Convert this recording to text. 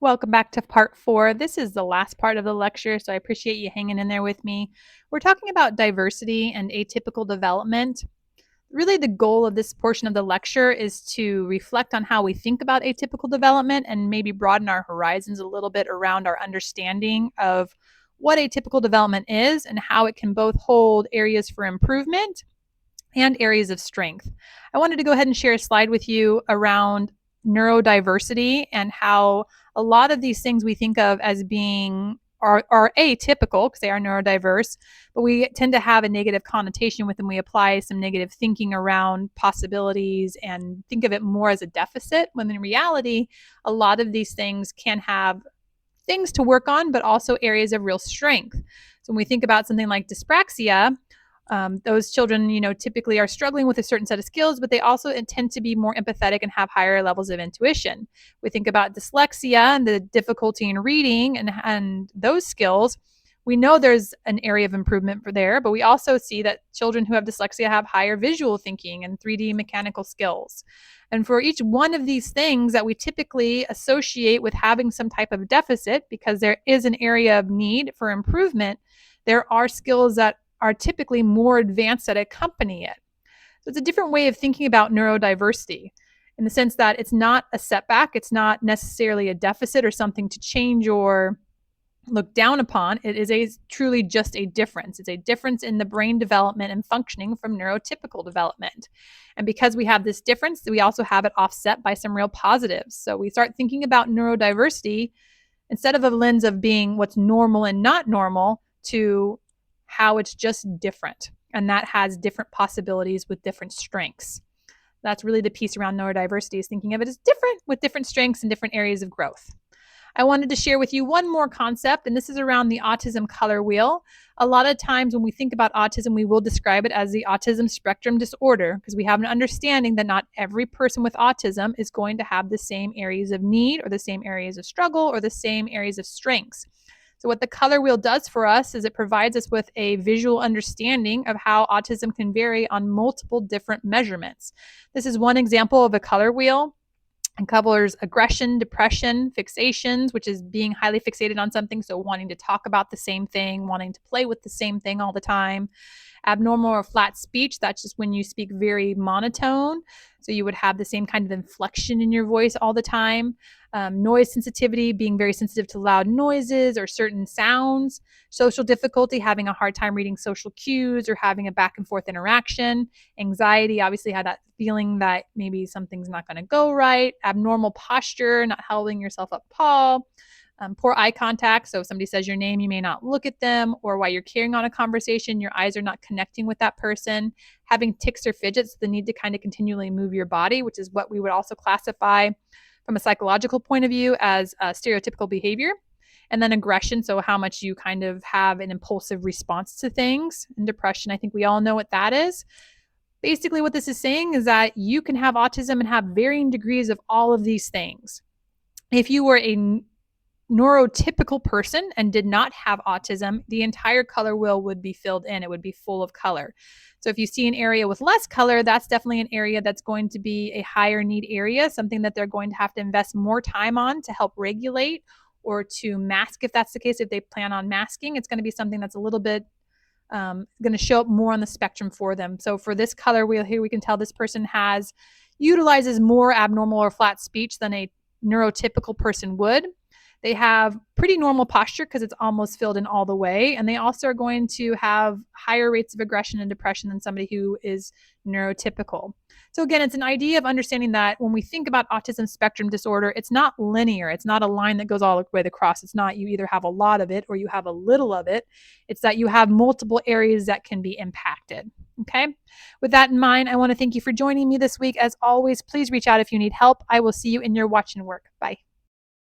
Welcome back to part 4. This is the last part of the lecture, so I appreciate you hanging in there with me. We're talking about diversity and atypical development. Really, the goal of this portion of the lecture is to reflect on how we think about atypical development and maybe broaden our horizons a little bit around our understanding of what atypical development is and how it can both hold areas for improvement and areas of strength. I wanted to go ahead and share a slide with you around neurodiversity and how a lot of these things we think of as being are atypical because they are neurodiverse, but we tend to have a negative connotation with them. We apply some negative thinking around possibilities and think of it more as a deficit, when in reality, a lot of these things can have things to work on, but also areas of real strength. So when we think about something like dyspraxia, those children, typically are struggling with a certain set of skills, but they also tend to be more empathetic and have higher levels of intuition. We think about dyslexia and the difficulty in reading and those skills. We know there's an area of improvement for there, but we also see that children who have dyslexia have higher visual thinking and 3D mechanical skills. And for each one of these things that we typically associate with having some type of deficit, because there is an area of need for improvement, there are skills that are typically more advanced that accompany it. So it's a different way of thinking about neurodiversity in the sense that it's not a setback, it's not necessarily a deficit or something to change or look down upon. It is truly just a difference. It's a difference in the brain development and functioning from neurotypical development. And because we have this difference, we also have it offset by some real positives. So we start thinking about neurodiversity instead of a lens of being what's normal and not normal to how it's just different. And that has different possibilities with different strengths. That's really the piece around neurodiversity, is thinking of it as different with different strengths and different areas of growth. I wanted to share with you one more concept, and this is around the autism color wheel. A lot of times when we think about autism, we will describe it as the autism spectrum disorder because we have an understanding that not every person with autism is going to have the same areas of need or the same areas of struggle or the same areas of strengths. So what the color wheel does for us is it provides us with a visual understanding of how autism can vary on multiple different measurements. This is one example of a color wheel. And covers aggression, depression, fixations, which is being highly fixated on something, so wanting to talk about the same thing, wanting to play with the same thing all the time. Abnormal or flat speech, that's just when you speak very monotone, so you would have the same kind of inflection in your voice all the time. Noise sensitivity, being very sensitive to loud noises or certain sounds. Social difficulty, having a hard time reading social cues or having a back and forth interaction. Anxiety, obviously had that feeling that maybe something's not going to go right. Abnormal posture, not holding yourself up tall. Poor eye contact, so if somebody says your name, you may not look at them, or while you're carrying on a conversation, your eyes are not connecting with that person. Having tics or fidgets, the need to kind of continually move your body, which is what we would also classify from a psychological point of view as stereotypical behavior. And then aggression, so how much you kind of have an impulsive response to things. And depression, I think we all know what that is. Basically, what this is saying is that you can have autism and have varying degrees of all of these things. If you were a neurotypical person and did not have autism, the entire color wheel would be filled in. It would be full of color. So if you see an area with less color, that's definitely an area that's going to be a higher need area, something that they're going to have to invest more time on to help regulate or to mask. If that's the case, if they plan on masking, it's going to be something that's a little bit going to show up more on the spectrum for them. So for this color wheel here, we can tell this person utilizes more abnormal or flat speech than a neurotypical person would. They have pretty normal posture because it's almost filled in all the way. And they also are going to have higher rates of aggression and depression than somebody who is neurotypical. So again, it's an idea of understanding that when we think about autism spectrum disorder, it's not linear. It's not a line that goes all the way across. It's not you either have a lot of it or you have a little of it. It's that you have multiple areas that can be impacted. Okay. With that in mind, I want to thank you for joining me this week. As always, please reach out if you need help. I will see you in your watch and work. Bye.